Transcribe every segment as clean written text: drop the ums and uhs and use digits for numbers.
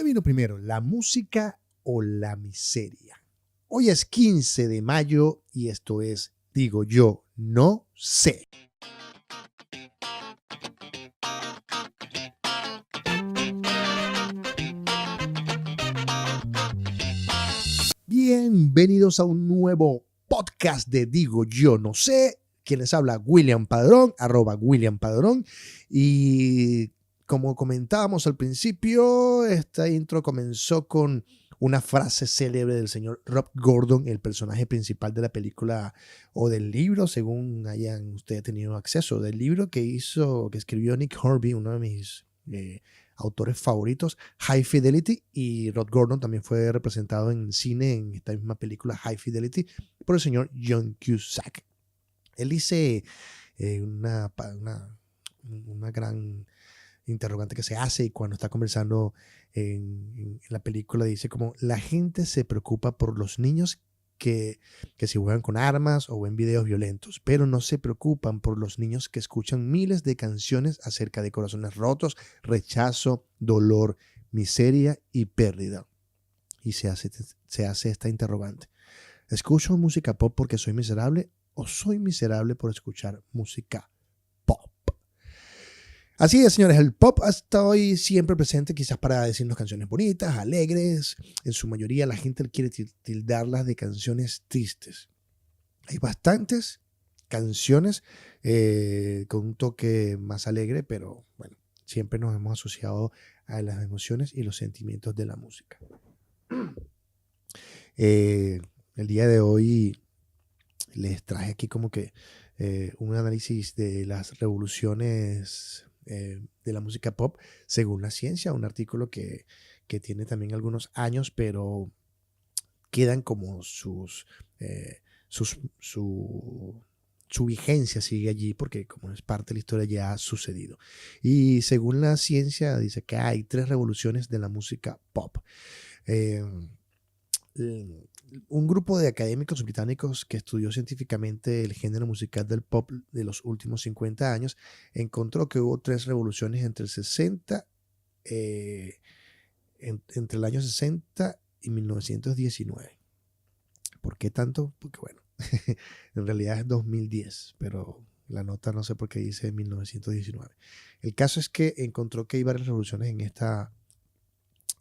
vino primero, la música o la miseria? Hoy es 15 de mayo y esto es Digo Yo No Sé. Bienvenidos a un nuevo podcast de Digo Yo No Sé. Quien les habla, William Padrón, @William Padrón. Y como comentábamos al principio, esta intro comenzó con una frase célebre del señor Rob Gordon, el personaje principal de la película o del libro, según hayan ustedes tenido acceso, del libro que escribió Nick Hornby, uno de mis autores favoritos, High Fidelity, y Rod Gordon también fue representado en cine en esta misma película High Fidelity por el señor John Cusack. Él dice una gran interrogante que se hace cuando está conversando en la película. Dice como la gente se preocupa por los niños que se juegan con armas o ven videos violentos, pero no se preocupan por los niños que escuchan miles de canciones acerca de corazones rotos, rechazo, dolor, miseria y pérdida. Y se hace esta interrogante. ¿Escucho música pop porque soy miserable o soy miserable por escuchar música pop? Así es, señores, el pop está hoy siempre presente, quizás para decirnos canciones bonitas, alegres. En su mayoría la gente quiere tildarlas de canciones tristes. Hay bastantes canciones con un toque más alegre, pero bueno, siempre nos hemos asociado a las emociones y los sentimientos de la música. El día de hoy les traje aquí como que un análisis de las revoluciones de la música pop según la ciencia, un artículo que tiene también algunos años, pero quedan como su vigencia sigue allí porque como es parte de la historia ya ha sucedido. Y según la ciencia dice que hay 3 revoluciones de la música pop. Un grupo de académicos británicos que estudió científicamente el género musical del pop de los últimos 50 años encontró que hubo 3 revoluciones entre entre el año 60 y 1919. ¿Por qué tanto? Porque bueno, en realidad es 2010, pero la nota no sé por qué dice 1919. El caso es que encontró que hay varias revoluciones en estas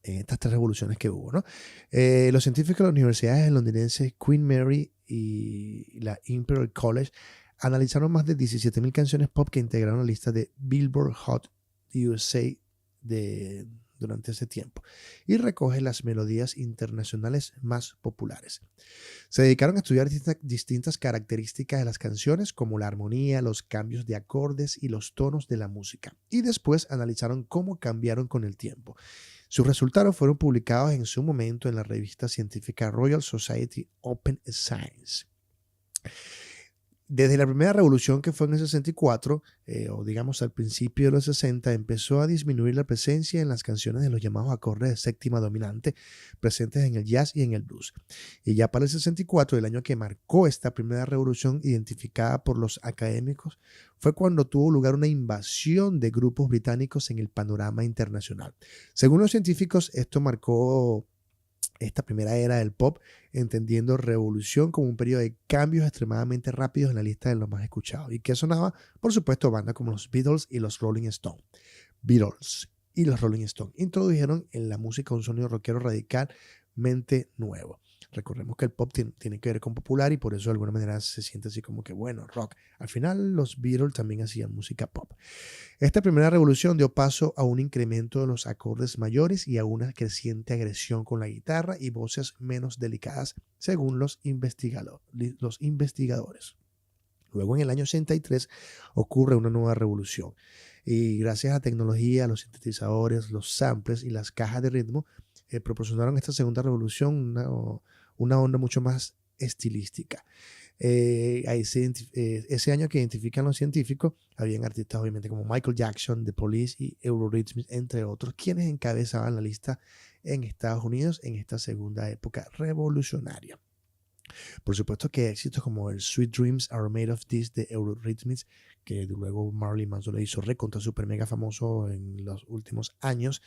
3 revoluciones que hubo, ¿no? Los científicos de las universidades londinenses Queen Mary y la Imperial College analizaron más de 17,000 canciones pop que integraron la lista de Billboard Hot USA durante ese tiempo y recoge las melodías internacionales más populares. Se dedicaron a estudiar distintas características de las canciones como la armonía, los cambios de acordes y los tonos de la música, y después analizaron cómo cambiaron con el tiempo. Sus resultados fueron publicados en su momento en la revista científica Royal Society Open Science. Desde la primera revolución que fue en el 64, o digamos al principio de los 60, empezó a disminuir la presencia en las canciones de los llamados acordes de séptima dominante presentes en el jazz y en el blues. Y ya para el 64, el año que marcó esta primera revolución identificada por los académicos, fue cuando tuvo lugar una invasión de grupos británicos en el panorama internacional. Según los científicos, esto marcó esta primera era del pop, entendiendo revolución como un periodo de cambios extremadamente rápidos en la lista de los más escuchados. ¿Y que sonaba? Por supuesto, bandas como los Beatles y los Rolling Stones. Beatles y los Rolling Stones introdujeron en la música un sonido rockero radicalmente nuevo. Recordemos que el pop tiene que ver con popular y por eso de alguna manera se siente así como que, bueno, rock. Al final los Beatles también hacían música pop. Esta primera revolución dio paso a un incremento de los acordes mayores y a una creciente agresión con la guitarra y voces menos delicadas, según los investigadores. Luego, en el año 63, ocurre una nueva revolución. Y gracias a tecnología, los sintetizadores, los samples y las cajas de ritmo, proporcionaron esta segunda revolución una onda mucho más estilística. Ese año que identifican los científicos, habían artistas obviamente como Michael Jackson, The Police y Eurythmics, entre otros, quienes encabezaban la lista en Estados Unidos en esta segunda época revolucionaria. Por supuesto que éxitos como el Sweet Dreams Are Made of This de Eurythmics, que luego Marilyn Manson le hizo recontra super mega famoso en los últimos años.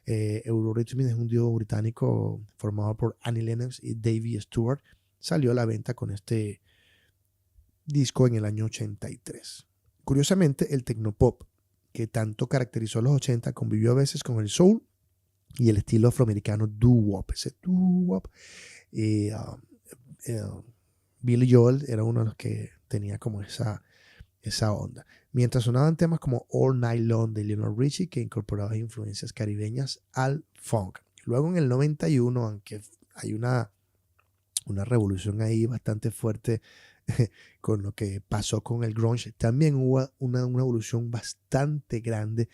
Eurythmics es un dúo británico formado por Annie Lennox y Davey Stewart. Salió a la venta con este disco en el año 83. Curiosamente, el tecnopop, que tanto caracterizó a los 80, convivió a veces con el soul y el estilo afroamericano doo-wop. Ese doo-wop. Billy Joel era uno de los que tenía como esa onda. Mientras sonaban temas como All Night Long de Lionel Richie, que incorporaba influencias caribeñas al funk. Luego en el 91, aunque hay una revolución ahí bastante fuerte con lo que pasó con el grunge, también hubo una evolución bastante grande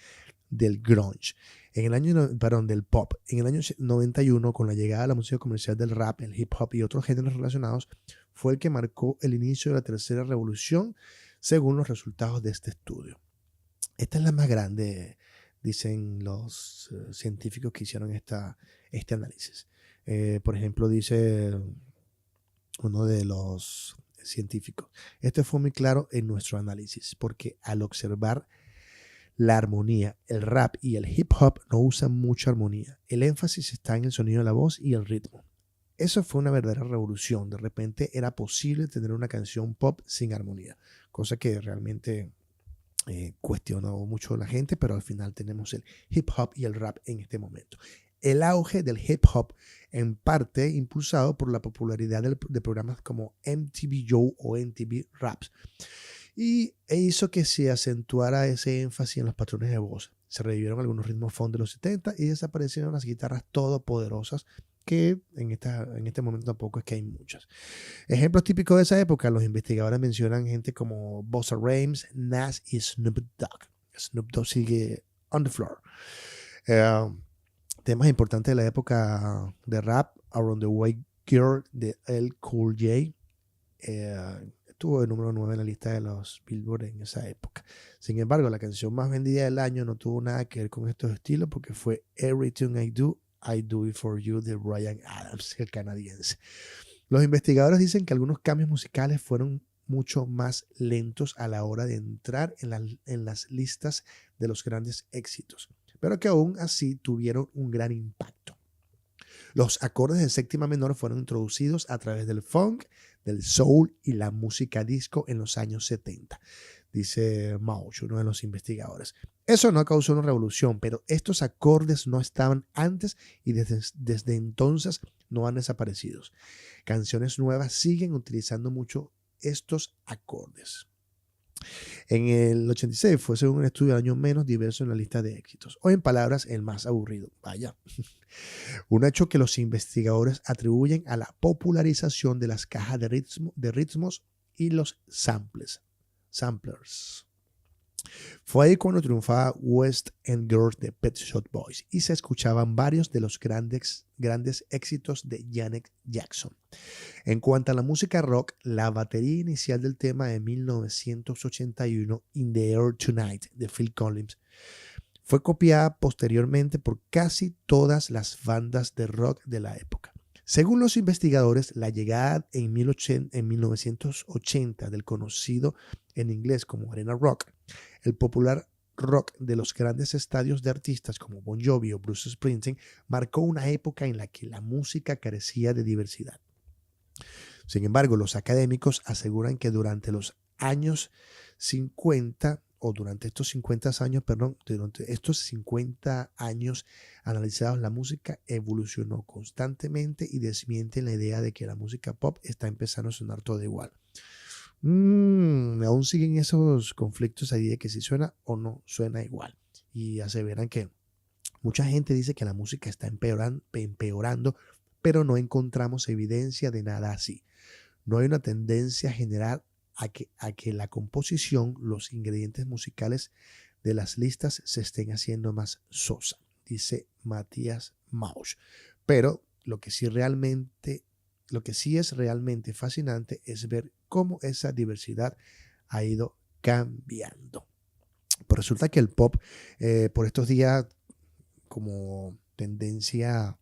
del grunge. En el año, perdón, del pop. En el año 91, con la llegada de la música comercial del rap, el hip hop y otros géneros relacionados, fue el que marcó el inicio de la tercera revolución, según los resultados de este estudio. Esta es la más grande, dicen los científicos que hicieron este análisis. Por ejemplo, dice uno de los científicos: esto fue muy claro en nuestro análisis, porque al observar la armonía, el rap y el hip hop no usan mucha armonía. El énfasis está en el sonido de la voz y el ritmo. Eso fue una verdadera revolución. De repente era posible tener una canción pop sin armonía, cosa que realmente cuestionó mucho la gente, pero al final tenemos el hip hop y el rap en este momento. El auge del hip hop, en parte impulsado por la popularidad de programas como MTV Joe o MTV Raps, e hizo que se acentuara ese énfasis en los patrones de voz. Se revivieron algunos ritmos funk de los 70 y desaparecieron las guitarras todopoderosas, que en este momento tampoco es que hay muchas. Ejemplos típicos de esa época: los investigadores mencionan gente como Busta Rhymes, Nas y Snoop Dogg. Snoop Dogg sigue on the floor. Temas importantes de la época de rap: Around the White Girl de LL Cool J. Estuvo de número 9 en la lista de los Billboard en esa época. Sin embargo, la canción más vendida del año no tuvo nada que ver con estos estilos, porque fue Everything I Do It For You de Bryan Adams, el canadiense. Los investigadores dicen que algunos cambios musicales fueron mucho más lentos a la hora de entrar en las listas de los grandes éxitos, pero que aún así tuvieron un gran impacto. Los acordes de séptima menor fueron introducidos a través del funk, del soul y la música disco en los años 70, dice Mauch, uno de los investigadores. Eso no causó una revolución, pero estos acordes no estaban antes y desde entonces no han desaparecido. Canciones nuevas siguen utilizando mucho estos acordes. En el 86 fue, según un estudio, el año menos diverso en la lista de éxitos, o en palabras, el más aburrido. Vaya. Un hecho que los investigadores atribuyen a la popularización de las cajas de ritmos y los samplers. Fue ahí cuando triunfaba West End Girls de Pet Shop Boys y se escuchaban varios de los grandes éxitos de Janet Jackson. En cuanto a la música rock, la batería inicial del tema de 1981, In the Air Tonight, de Phil Collins, fue copiada posteriormente por casi todas las bandas de rock de la época. Según los investigadores, la llegada en 1980 del conocido en inglés como arena rock, el popular rock de los grandes estadios de artistas como Bon Jovi o Bruce Springsteen, marcó una época en la que la música carecía de diversidad. Sin embargo, los académicos aseguran que durante los años 50, o durante estos 50 años analizados, la música evolucionó constantemente y desmienten la idea de que la música pop está empezando a sonar todo igual. Aún siguen esos conflictos ahí de que si suena o no suena igual. Y aseveran que mucha gente dice que la música está empeorando, pero no encontramos evidencia de nada así. No hay una tendencia general a que la composición, los ingredientes musicales de las listas se estén haciendo más sosa, dice Matías Mauch. Pero lo que sí es realmente fascinante es ver cómo esa diversidad ha ido cambiando. Pues resulta que el pop, por estos días, como tendencia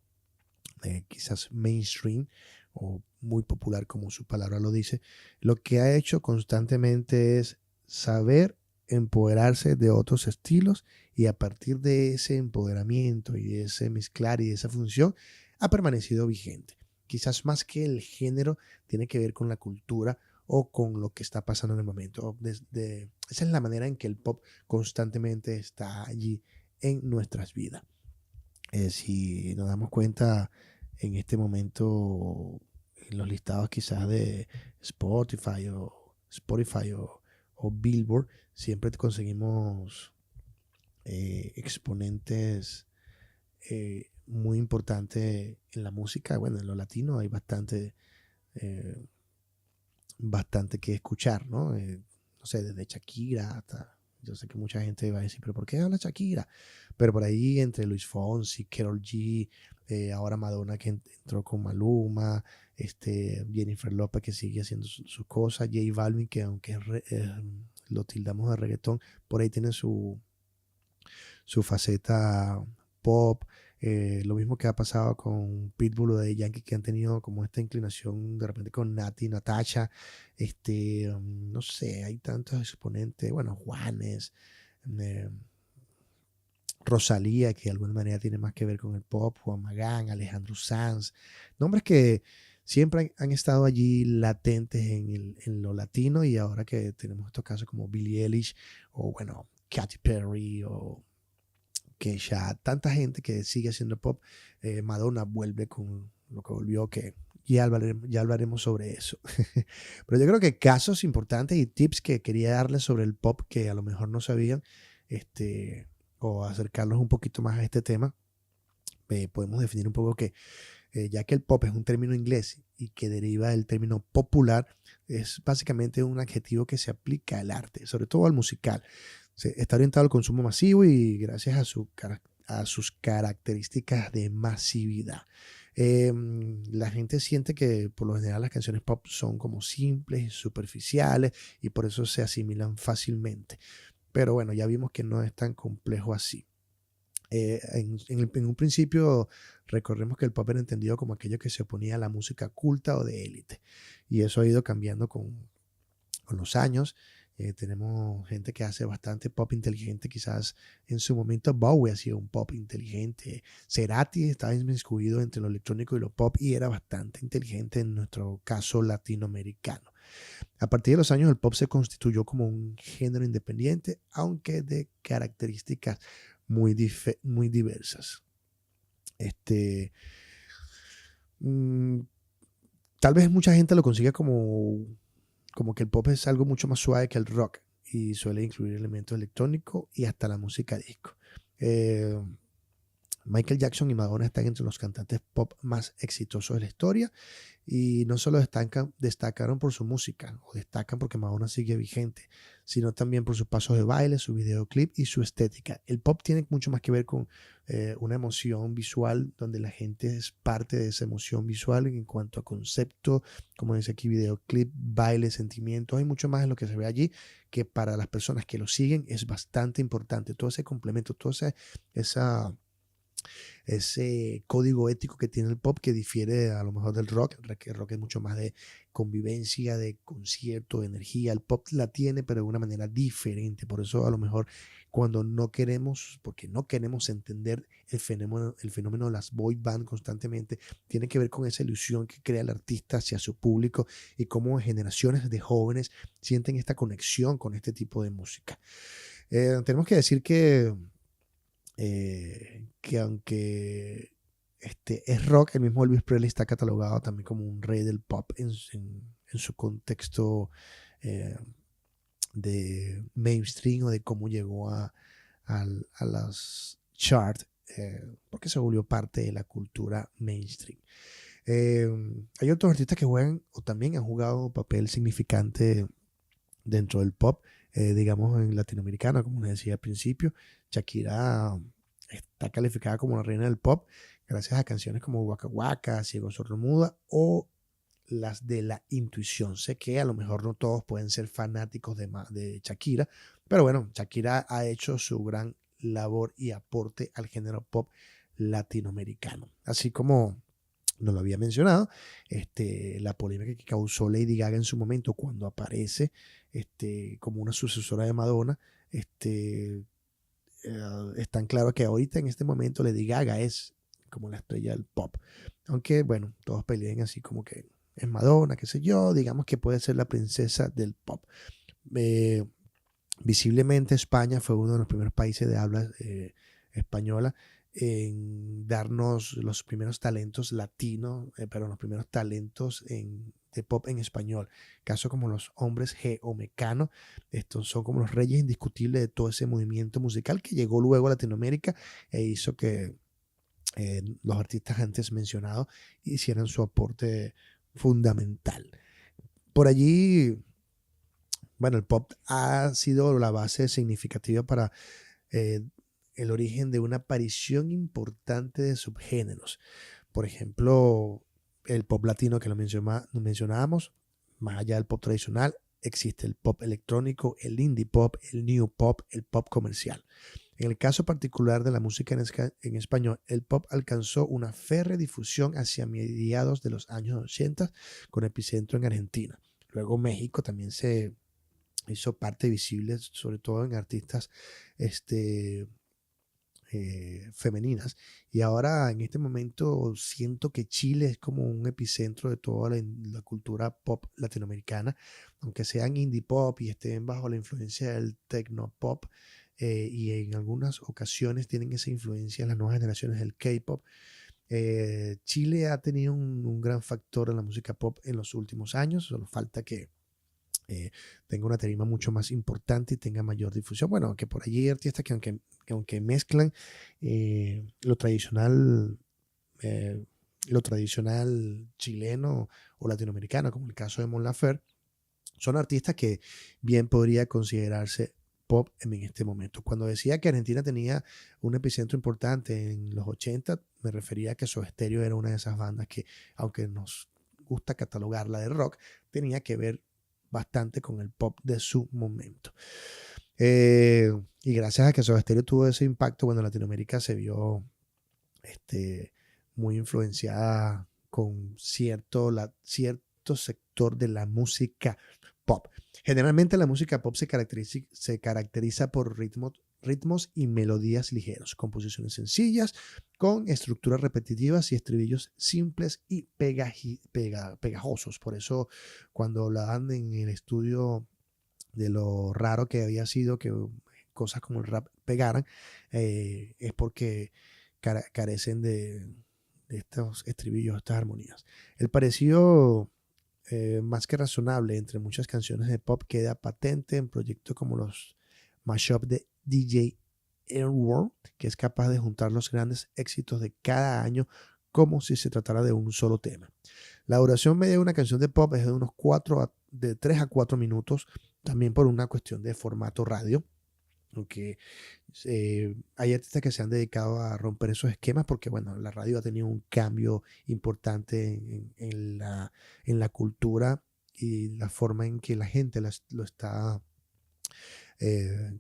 quizás mainstream, o muy popular como su palabra lo dice, lo que ha hecho constantemente es saber empoderarse de otros estilos y a partir de ese empoderamiento y de ese mezclar y de esa función ha permanecido vigente. Quizás más que el género tiene que ver con la cultura o con lo que está pasando en el momento. Esa es la manera en que el pop constantemente está allí en nuestras vidas. Si nos damos cuenta en este momento en los listados quizás de Spotify o Billboard, siempre conseguimos exponentes muy importantes en la música. Bueno, en lo latino hay eh, bastante que escuchar, ¿no? No sé, desde Shakira hasta... Yo sé que mucha gente va a decir, pero ¿por qué habla Shakira? Pero por ahí entre Luis Fonsi, Karol G, ahora Madonna que entró con Maluma, Jennifer López que sigue haciendo sus cosas, J Balvin que aunque lo tildamos de reggaetón, por ahí tiene su faceta pop. Lo mismo que ha pasado con Pitbull o de Yankee, que han tenido como esta inclinación de repente con Nati, Natasha, no sé, hay tantos exponentes, bueno, Juanes, eh, Rosalía, que de alguna manera tiene más que ver con el pop, Juan Magán, Alejandro Sanz, nombres que siempre han estado allí latentes en lo latino y ahora que tenemos estos casos como Billie Eilish o bueno, Katy Perry o que ya tanta gente que sigue haciendo pop, Madonna vuelve con lo que volvió, que ya hablaremos sobre eso. Pero yo creo que casos importantes y tips que quería darles sobre el pop que a lo mejor no sabían, o acercarlos un poquito más a este tema, podemos definir un poco que ya que el pop es un término inglés y que deriva del término popular, es básicamente un adjetivo que se aplica al arte, sobre todo al musical. Está orientado al consumo masivo y gracias a sus características de masividad. La gente siente que por lo general las canciones pop son como simples y superficiales y por eso se asimilan fácilmente. Pero bueno, ya vimos que no es tan complejo así. En un principio recordemos que el pop era entendido como aquello que se oponía a la música culta o de élite y eso ha ido cambiando con los años. Tenemos gente que hace bastante pop inteligente, quizás en su momento Bowie ha sido un pop inteligente, Cerati estaba inmiscuido entre lo electrónico y lo pop y era bastante inteligente en nuestro caso latinoamericano. A partir de los años el pop se constituyó como un género independiente, aunque de características muy diversas. Este, mm, Tal vez mucha gente lo consiga como que el pop es algo mucho más suave que el rock y suele incluir elementos electrónicos y hasta la música disco. Eh, Michael Jackson y Madonna están entre los cantantes pop más exitosos de la historia y no solo destacaron por su música o destacan porque Madonna sigue vigente, sino también por sus pasos de baile, su videoclip y su estética. El pop tiene mucho más que ver con una emoción visual donde la gente es parte de esa emoción visual en cuanto a concepto, como dice aquí, videoclip, baile, sentimientos. Hay mucho más en lo que se ve allí que para las personas que lo siguen es bastante importante. Todo ese complemento, esa ese código ético que tiene el pop que difiere a lo mejor del rock, que el rock es mucho más de convivencia, de concierto, de energía. El pop la tiene, pero de una manera diferente. Por eso a lo mejor cuando no queremos, porque no queremos entender el fenómeno de las boy band constantemente, tiene que ver con esa ilusión que crea el artista hacia su público y cómo generaciones de jóvenes sienten esta conexión con este tipo de música. Tenemos que decir que aunque es rock, el mismo Elvis Presley está catalogado también como un rey del pop en su contexto eh, de mainstream o de cómo llegó a las charts, porque se volvió parte de la cultura mainstream. Eh, Hay otros artistas que juegan o también han jugado un papel significante dentro del pop, digamos en latinoamericano, como les decía al principio. Shakira está calificada como la reina del pop gracias a canciones como Waka Waka, Ciego Sordo Muda o las de La Intuición. Sé que a lo mejor no todos pueden ser fanáticos de Shakira, pero bueno, Shakira ha hecho su gran labor y aporte al género pop latinoamericano. Así como no lo había mencionado, la polémica que causó Lady Gaga en su momento cuando aparece como una sucesora de Madonna. Es tan claro que ahorita en este momento Lady Gaga es como la estrella del pop. Aunque, bueno, todos pelean así como que es Madonna, qué sé yo, digamos que puede ser la princesa del pop. Eh, Visiblemente España fue uno de los primeros países de habla española en darnos los primeros talentos latinos, pero los primeros talentos de pop en español. Casos como los Hombres G o Mecano, estos son como los reyes indiscutibles de todo ese movimiento musical que llegó luego a Latinoamérica e hizo que los artistas antes mencionados hicieran su aporte fundamental. Por allí, bueno, el pop ha sido la base significativa para eh, el origen de una aparición importante de subgéneros. Por ejemplo, el pop latino que lo mencionábamos, más allá del pop tradicional, existe el pop electrónico, el indie pop, el new pop, el pop comercial. En el caso particular de la música en español, el pop alcanzó una férrea difusión hacia mediados de los años 80 con epicentro en Argentina. Luego México también se hizo parte visible, sobre todo en artistas femeninas. Y ahora en este momento siento que Chile es como un epicentro de toda la cultura pop latinoamericana, aunque sean indie pop y estén bajo la influencia del techno pop. Y en algunas ocasiones tienen esa influencia en las nuevas generaciones del K-pop. Chile ha tenido un gran factor en la música pop en los últimos años, solo falta que tenga una tarima mucho más importante y tenga mayor difusión. Bueno, aunque por allí hay artistas que aunque mezclan lo tradicional, eh, lo tradicional chileno o latinoamericano, como el caso de Mon Laferte, son artistas que bien podría considerarse pop en este momento. Cuando decía que Argentina tenía un epicentro importante en los 80, me refería a que Soda Stereo era una de esas bandas que, aunque nos gusta catalogarla de rock, tenía que ver bastante con el pop de su momento. Y gracias a que Soda Stereo tuvo ese impacto, bueno, Latinoamérica se vio muy influenciada con cierto sector de la música pop. Generalmente la música pop se caracteriza por ritmos y melodías ligeros, composiciones sencillas, con estructuras repetitivas y estribillos simples y pegajosos. Por eso cuando hablaban en el estudio de lo raro que había sido que cosas como el rap pegaran, es porque carecen de estos estribillos, estas armonías. El parecido más que razonable entre muchas canciones de pop queda patente en proyectos como los mashup de DJ Airworld, que es capaz de juntar los grandes éxitos de cada año como si se tratara de un solo tema. La duración media de una canción de pop es de 3 a 4 minutos, también por una cuestión de formato radio, aunque hay artistas que se han dedicado a romper esos esquemas porque, bueno, la radio ha tenido un cambio importante en la cultura y la forma en que la gente lo está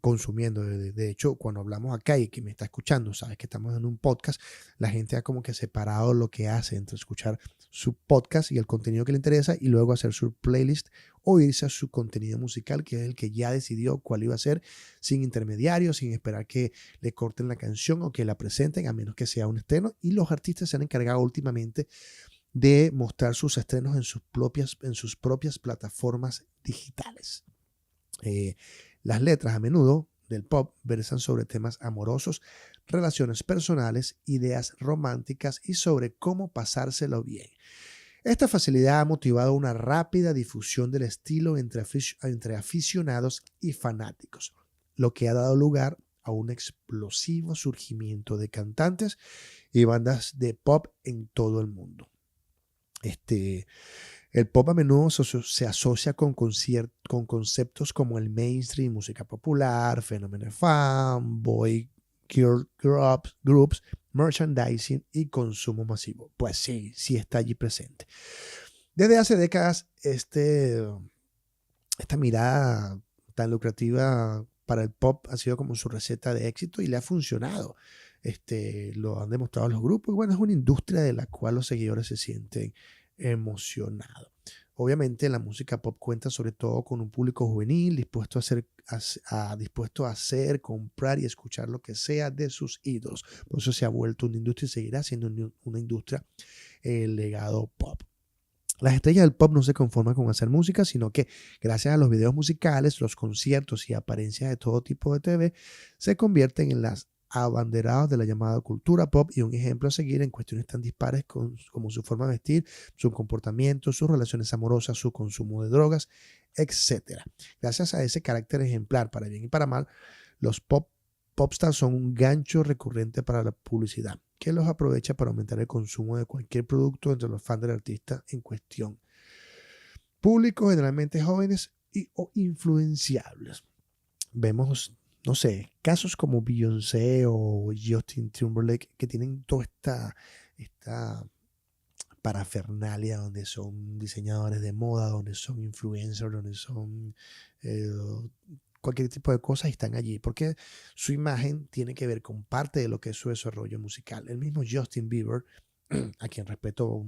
consumiendo. De hecho, cuando hablamos acá y que me está escuchando, sabes que estamos en un podcast, la gente ha como que separado lo que hace entre escuchar su podcast y el contenido que le interesa y luego hacer su playlist o irse a su contenido musical, que es el que ya decidió cuál iba a ser, sin intermediarios, sin esperar que le corten la canción o que la presenten, a menos que sea un estreno. Y los artistas se han encargado últimamente de mostrar sus estrenos en sus propias plataformas digitales. Las letras a menudo del pop versan sobre temas amorosos, relaciones personales, ideas románticas y sobre cómo pasárselo bien. Esta facilidad ha motivado una rápida difusión del estilo entre aficionados y fanáticos, lo que ha dado lugar a un explosivo surgimiento de cantantes y bandas de pop en todo el mundo. El pop a menudo se asocia con conceptos como el mainstream, música popular, fenómeno de fan, boy girl groups, merchandising y consumo masivo. Pues sí, sí está allí presente. Desde hace décadas, esta mirada tan lucrativa para el pop ha sido como su receta de éxito y le ha funcionado. lo han demostrado los grupos, y bueno, es una industria de la cual los seguidores se sienten emocionados. Obviamente la música pop cuenta sobre todo con un público juvenil dispuesto a hacer, comprar y escuchar lo que sea de sus ídolos. Por eso se ha vuelto una industria y seguirá siendo una industria, el legado pop. Las estrellas del pop no se conforman con hacer música, sino que gracias a los videos musicales, los conciertos y apariencias de todo tipo de TV, se convierten en las abanderados de la llamada cultura pop y un ejemplo a seguir en cuestiones tan dispares como su forma de vestir, su comportamiento, sus relaciones amorosas, su consumo de drogas, etc. Gracias a ese carácter ejemplar, para bien y para mal, los popstars son un gancho recurrente para la publicidad, que los aprovecha para aumentar el consumo de cualquier producto entre los fans del artista en cuestión. Públicos generalmente jóvenes o influenciables. Vemos, no sé, casos como Beyoncé o Justin Timberlake que tienen toda esta parafernalia, donde son diseñadores de moda, donde son influencers, donde son cualquier tipo de cosas, y están allí porque su imagen tiene que ver con parte de lo que es su desarrollo musical. El mismo Justin Bieber, a quien respeto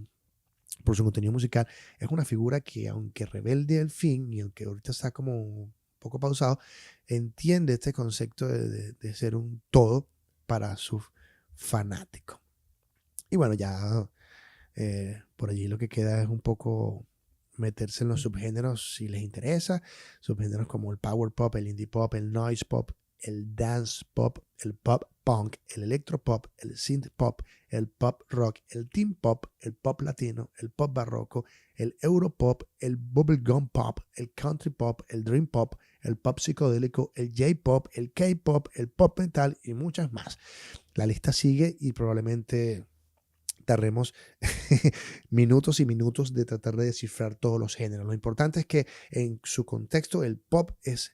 por su contenido musical, es una figura que, aunque rebelde al fin y aunque ahorita está como un poco pausado, entiende este concepto de ser un todo para sus fanáticos. Y bueno, ya por allí lo que queda es un poco meterse en los subgéneros si les interesa. Subgéneros como el power pop, el indie pop, el noise pop, el dance pop, el pop punk, el electropop, el synth pop, el pop rock, el teen pop, el pop latino, el pop barroco, el europop, el bubblegum pop, el country pop, el dream pop, el pop psicodélico, el J-pop, el K-pop, el pop metal y muchas más. La lista sigue y probablemente tardemos minutos y minutos de tratar de descifrar todos los géneros. Lo importante es que en su contexto el pop es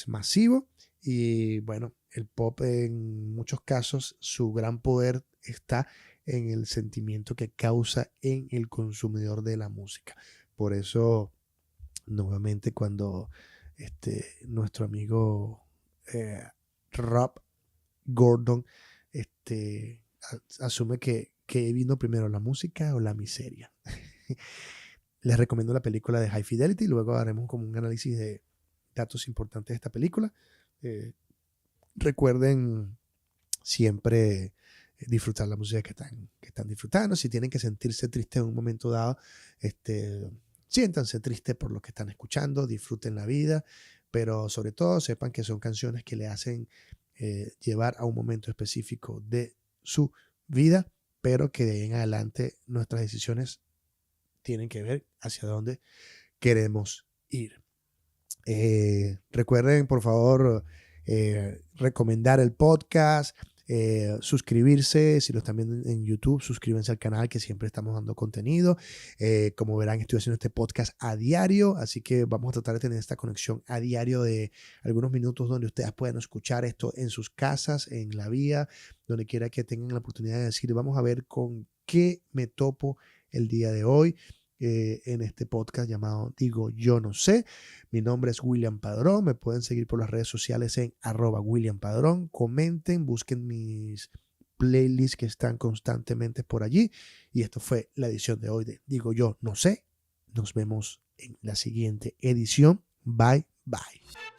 masivo, y bueno, el pop en muchos casos su gran poder está en el sentimiento que causa en el consumidor de la música. Por eso, nuevamente, cuando nuestro amigo Rob Gordon asume que vino primero, la música o la miseria. Les recomiendo la película de High Fidelity, luego haremos como un análisis de datos importantes de esta película. Recuerden siempre disfrutar la música que están disfrutando. Si tienen que sentirse tristes en un momento dado, siéntanse tristes por lo que están escuchando, disfruten la vida, pero sobre todo sepan que son canciones que le hacen llevar a un momento específico de su vida, pero que de ahí en adelante nuestras decisiones tienen que ver hacia dónde queremos ir. Recuerden, por favor, recomendar el podcast, suscribirse. Si lo están viendo en YouTube, suscríbanse al canal, que siempre estamos dando contenido. Como verán, estoy haciendo este podcast a diario, así que vamos a tratar de tener esta conexión a diario de algunos minutos donde ustedes puedan escuchar esto en sus casas, en la vía, donde quiera que tengan la oportunidad de decir, vamos a ver con qué me topo el día de hoy. En este podcast llamado Digo Yo No Sé. Mi nombre es William Padrón. Me pueden seguir por las redes sociales en @WilliamPadrón. Comenten, busquen mis playlists que están constantemente por allí. Y esto fue la edición de hoy de Digo Yo No Sé. Nos vemos en la siguiente edición. Bye, bye.